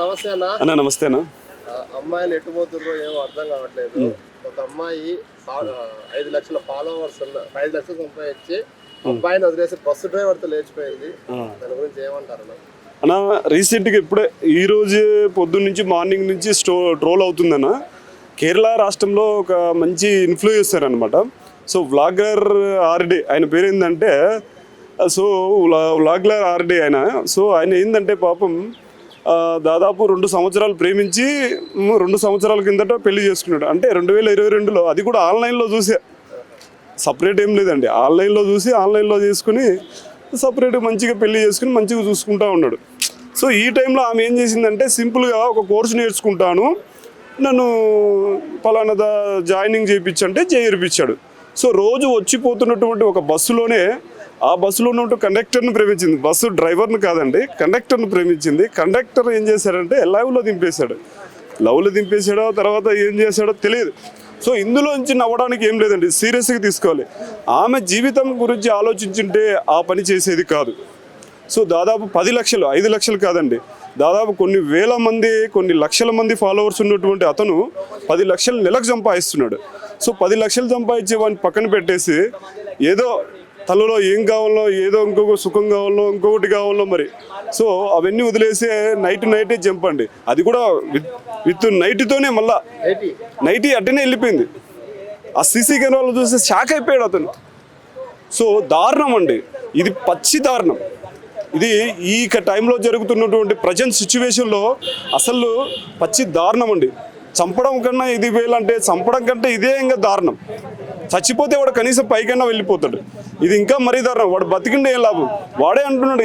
నమస్తే అన్న. అన్న నమస్తే అన్న. అమ్మాయిలు ఎటు పోతుర్రో ఏమో అర్థం కావట్లేదు. ఒక అమ్మాయి 5 లక్షల ఫాలోవర్స్ 5 లక్షలు సంపాదించి అబ్బాయిని వదిలేసి బస్సు డ్రైవర్తో లేచిపోయింది. దాని గురించి ఏమంటారు అన్న? రీసెంట్గా ఇప్పుడే ఈరోజు పొద్దున్న నుంచి మార్నింగ్ నుంచి ట్రోల్ అవుతుందన్న. కేరళ రాష్ట్రంలో ఒక మంచి ఇన్ఫ్లుయెన్సర్ అనమాట. సో వ్లాగర్ ఆర్డే ఆయన పేరు ఏంటంటే, సో వ్లాగర్ ఆర్డే ఆయన. సో ఆయన ఏంటంటే పాపం దాదాపు 2 సంవత్సరాలు ప్రేమించి 2 సంవత్సరాల కిందట పెళ్లి చేసుకున్నాడు. అంటే 2022లో, అది కూడా ఆన్లైన్లో చూసే, సపరేట్ ఏం లేదండి, ఆన్లైన్లో చూసి ఆన్లైన్లో చేసుకుని సపరేట్గా మంచిగా పెళ్లి చేసుకుని మంచిగా చూసుకుంటూ ఉన్నాడు. సో ఈ టైంలో ఆమె ఏం చేసిందంటే, సింపుల్గా ఒక కోర్సు నేర్చుకుంటాను, నన్ను పలానా జాయినింగ్ చేయించంటే చేర్పించాడు. సో రోజు వచ్చిపోతున్నటువంటి ఒక బస్సులోనే, ఆ బస్సులో ఉన్నట్టు కండక్టర్ని ప్రేమించింది, బస్సు డ్రైవర్ని కాదండి, కండక్టర్ని ప్రేమించింది. కండక్టర్ ఏం చేశాడంటే లవ్లో దింపేశాడో తర్వాత ఏం చేశాడో తెలియదు. సో ఇందులోంచి నవ్వడానికి ఏం లేదండి, సీరియస్గా తీసుకోవాలి. ఆమె జీవితం గురించి ఆలోచించుంటే ఆ పని చేసేది కాదు. సో దాదాపు 10 లక్షలు, 5 లక్షలు కాదండి, దాదాపు కొన్ని వేల మంది, కొన్ని లక్షల మంది ఫాలోవర్స్ ఉన్నటువంటి అతను 10 లక్షలు నెలకు సంపాదిస్తున్నాడు. సో 10 లక్షలు సంపాదించే వాడిని పక్కన పెట్టేసి ఏదో తలలో ఏం కావాలో, ఏదో ఇంకొక సుఖం కావాలో, ఇంకొకటి కావాలో మరి, సో అవన్నీ వదిలేసి నైటే జంపండి. అది కూడా విత్ నైట్తోనే, మళ్ళా నైట్ అట్టనే వెళ్ళిపోయింది. ఆ సీసీ కెమెరాలు చూస్తే షాక్ అయిపోయాడు అతను. సో దారుణం అండి, ఇది పచ్చి దారుణం. ఇది ఈ టైంలో జరుగుతున్నటువంటి ప్రజెంట్ సిచ్యువేషన్లో అసలు పచ్చి దారుణం అండి. చంపడం కన్నా ఇది వేలంటే, చంపడం కంటే ఇదే ఇంకా దారుణం. చచ్చిపోతే వాడు కనీసం పైకన్నా వెళ్ళిపోతాడు, ఇది ఇంకా మరీ దారుణం. వాడు బతికిండే ఏం లాభం? వాడే అంటున్నాడు,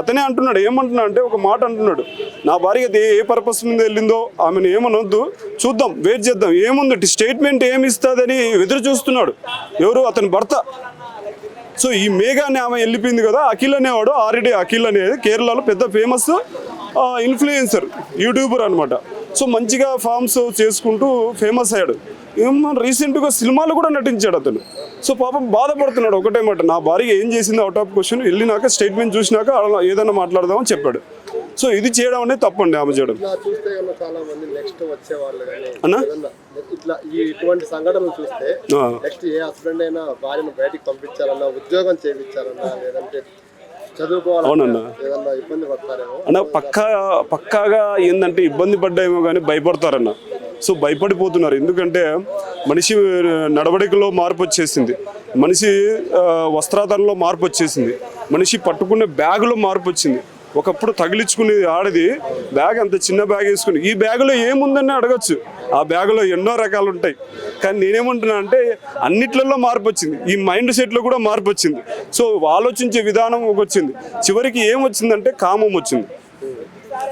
అతనే అంటున్నాడు. ఏమంటున్నా అంటే, ఒక మాట అంటున్నాడు, నా భార్య ఏ పర్పస్ మీద వెళ్ళిందో ఆమెను ఏమనొద్దు, చూద్దాం, వెయిట్ చేద్దాం, ఏముంది స్టేట్మెంట్ ఏమి ఇస్తుందని ఎదురు చూస్తున్నాడు. ఎవరు? అతని భర్త. సో ఈ మేఘాన్ని ఆమె వెళ్ళిపోయింది కదా, అఖిల్ అనేవాడు, ఆర్డే అఖిల్ అనేది కేరళలో పెద్ద ఫేమస్ ఇన్ఫ్లుయెన్సర్, యూట్యూబర్ అనమాట. సో మంచిగా ఫార్మ్స్ చేసుకుంటూ ఫేమస్ అయ్యాడు. రీసెంట్గా సినిమాలు కూడా నటించాడు అతను. సో పాపం బాధపడుతున్నాడు. ఒకటే మాట, నా భార్య ఏం చేసింది అవుట్ ఆఫ్ క్వశ్చన్, వెళ్ళినాక స్టేట్మెంట్ చూసినాక ఏదైనా మాట్లాడదామని చెప్పాడు. సో ఇది చేయడం అనేది తప్పండి ఆమె చేయడం. చాలా మంది నెక్స్ట్ వచ్చేవాళ్ళు ఇట్లా ఇటువంటి సంఘటనలు చూస్తే నెక్స్ట్ ఏ హస్బెండ్ అయినా భార్యను బయటికి పంపించాలన్నా, ఉద్యోగం చేయించాలన్నా, లేదంటే అవునన్నా అన్న, పక్కాగా ఏంటంటే ఇబ్బంది పడ్డాయేమో కానీ భయపడతారన్న. సో భయపడిపోతున్నారు, ఎందుకంటే మనిషి నడవడికలో మార్పు వచ్చేసింది, మనిషి వస్త్రాధారణలో మార్పు వచ్చేసింది, మనిషి పట్టుకునే బ్యాగులో మార్పు వచ్చింది. ఒకప్పుడు తగిలించుకునేది ఆడది బ్యాగ్, అంత చిన్న బ్యాగ్ వేసుకుని, ఈ బ్యాగులో ఏముందని అడగచ్చు, ఆ బ్యాగులో ఎన్నో రకాలు ఉంటాయి. కానీ నేనేమంటున్నా అంటే, అన్నిట్లలో మార్పు వచ్చింది, ఈ మైండ్ సెట్లో కూడా మార్పు వచ్చింది. సో ఆలోచించే విధానం వచ్చింది. చివరికి ఏం వచ్చిందంటే కామం వచ్చింది.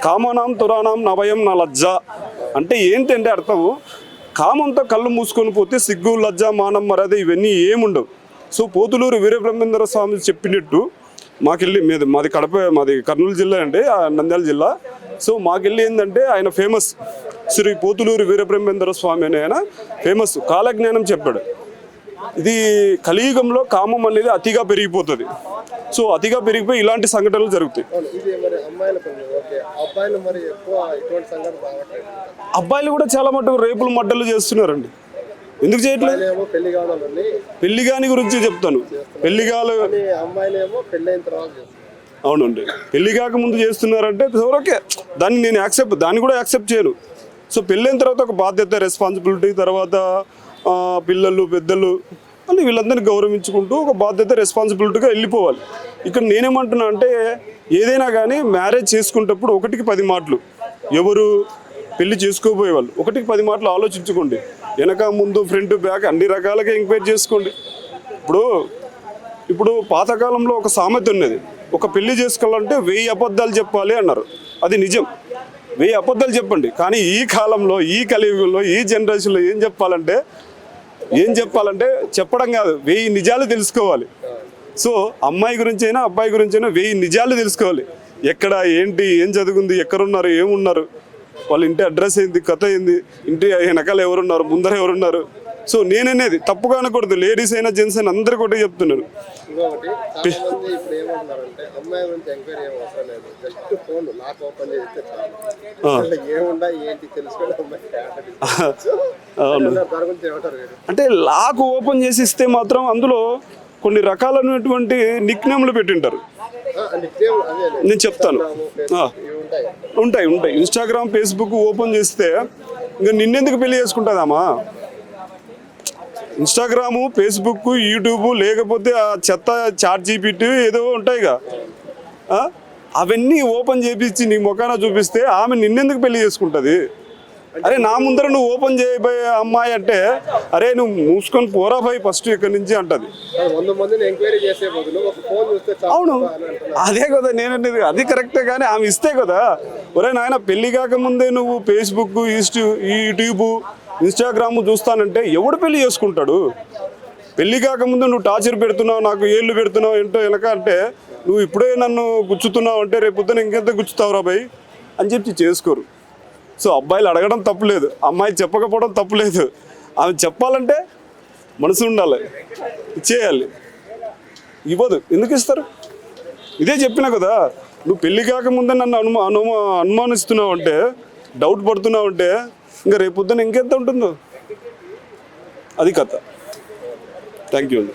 కామనాం తురాణం నభయం నా లజ్జ అంటే ఏంటంటే అర్థము, కామంతో కళ్ళు మూసుకొని పోతే సిగ్గు, లజ్జ, మానం, మర్యాద ఇవన్నీ ఏముండవు. సో పోతులూరు వీరబ్రహ్మేంద్ర స్వామి చెప్పినట్టు మాది కర్నూలు జిల్లా అంటే, నంద్యాల జిల్లా. సో మాకెళ్ళి ఏంటంటే ఆయన ఫేమస్, శ్రీ పోతులూరు వీరబ్రహ్మేంద్ర స్వామి అనే ఆయన ఫేమస్, కాలజ్ఞానం చెప్పాడు. ఇది కలియుగంలో కామం అనేది అతిగా పెరిగిపోతుంది. సో అతిగా పెరిగిపోయి ఇలాంటి సంఘటనలు జరుగుతాయి. అబ్బాయిలు కూడా చాలా మటుకు రేపులు మడ్డలు చేస్తున్నారండి. ఎందుకు చేయట్లేదు? పెళ్లి కాని గురించి చెప్తాను. అవునండి, పెళ్లి కాకముందు చేస్తున్నారంటే ఓకే, దాన్ని కూడా యాక్సెప్ట్ చేయను. సో పెళ్ళైన తర్వాత ఒక బాధ్యత, రెస్పాన్సిబిలిటీ, తర్వాత పిల్లలు, పెద్దలు అని వీళ్ళందరినీ గౌరవించుకుంటూ ఒక బాధ్యత, రెస్పాన్సిబిలిటీగా వెళ్ళిపోవాలి. ఇక్కడ నేనేమంటున్నా అంటే, ఏదైనా కానీ మ్యారేజ్ చేసుకునేటప్పుడు 1కి 10 మాటలు, ఎవరు పెళ్లి చేసుకోబోయే వాళ్ళు 1కి 10 మాటలు ఆలోచించుకోండి. వెనక ముందు ఫ్రంట్ బ్యాక్ అన్ని రకాలుగా ఎంక్వైరీ చేసుకోండి. ఇప్పుడు పాతకాలంలో ఒక సామెత ఉన్నది, ఒక పెళ్లి చేసుకోవాలంటే 1000 అబద్ధాలు చెప్పాలి అన్నారు. అది నిజం, 1000 అబద్ధాలు చెప్పండి. కానీ ఈ కాలంలో, ఈ కలియుగంలో, ఈ జనరేషన్లో ఏం చెప్పాలంటే చెప్పడం కాదు, 1000 నిజాలు తెలుసుకోవాలి. సో అమ్మాయి గురించి అయినా అబ్బాయి గురించి అయినా 1000 నిజాలు తెలుసుకోవాలి. ఎక్కడ ఏంటి, ఏం చదువుకుంది, ఎక్కడున్నారు, ఏమున్నారు, వాళ్ళ ఇంటి అడ్రస్ ఏంది, కథ ఏంది, ఇంటి వెనకాల ఎవరున్నారు, ముందర ఎవరున్నారు, సో నేననేది తప్పుగా అనకూడదు, లేడీస్ అయినా జెంట్స్ అయినా అందరు కూడా చెప్తున్నాను. ఇంకొకటి చాలా మంది ఇప్పుడు ఏమంటున్నారంటే అమ్మాయి గురించి ఎంక్వైరీ ఏం అవసరం లేదు, జస్ట్ ఫోన్ లాక్ ఓపెన్ చేస్తే చాలు, అసలు ఏముండా ఏంటి తెలుసుకొని అమ్మాయి దాని గురించి ఏమంటారు మీరు? అంటే లాక్ ఓపెన్ చేసి ఇస్తే మాత్రం అందులో కొన్ని రకాలైనటువంటి నిక్ నేమ్లు పెట్టింటారు. నేను చెప్తాను, ఉంటాయి ఉంటాయి. ఇన్స్టాగ్రామ్, ఫేస్బుక్ ఓపెన్ చేస్తే ఇంకా నిన్నెందుకు పెళ్లి చేసుకుంటుందామా? ఇన్స్టాగ్రాము, ఫేస్బుక్, యూట్యూబ్, లేకపోతే ఆ చెత్త చాట్ జీపీటీ ఏదో ఉంటాయిగా, అవన్నీ ఓపెన్ చేపించి నీ ముఖాన చూపిస్తే ఆమె నిన్నెందుకు పెళ్లి చేసుకుంటుంది? అరే నా ముందర నువ్వు ఓపెన్ చేయబోయే అమ్మాయి అంటే అరే నువ్వు మూసుకొని పోరా పోయి ఫస్ట్ ఇక్కడి నుంచి అంటది. అవును, అదే కదా నేనంటే, అది కరెక్టే. కానీ ఆమె ఇస్తే కదా, ఒరే నాయన పెళ్లి కాకముందే నువ్వు ఫేస్బుక్, యూట్యూబ్, ఇన్స్టాగ్రామ్ చూస్తానంటే ఎవడు పెళ్లి చేసుకుంటాడు? పెళ్లి కాకముందు నువ్వు టార్చర్ పెడుతున్నావు, నాకు ఏళ్ళు పెడుతున్నావు ఏంటో వెనక అంటే, నువ్వు ఇప్పుడే నన్ను గుచ్చుతున్నావు అంటే రేపు పొద్దున ఇంకెంత గుచ్చుతావురా బాయ్ అని చెప్పి చేసుకోరు. సో అబ్బాయిలు అడగడం తప్పులేదు, అమ్మాయి చెప్పకపోవడం తప్పులేదు. ఆమె చెప్పాలంటే మనసు ఉండాలి, ఇచ్చేయాలి. ఇవ్వదు, ఎందుకు ఇస్తారు? ఇదే చెప్పినా కదా, నువ్వు పెళ్లి కాకముందే నన్ను అనుమానిస్తున్నావు అంటే, డౌట్ పడుతున్నావు అంటే ఇంకా రేపు పొద్దున ఇంకెంత ఉంటుందో. అది కథ. థ్యాంక్ యూ అండి.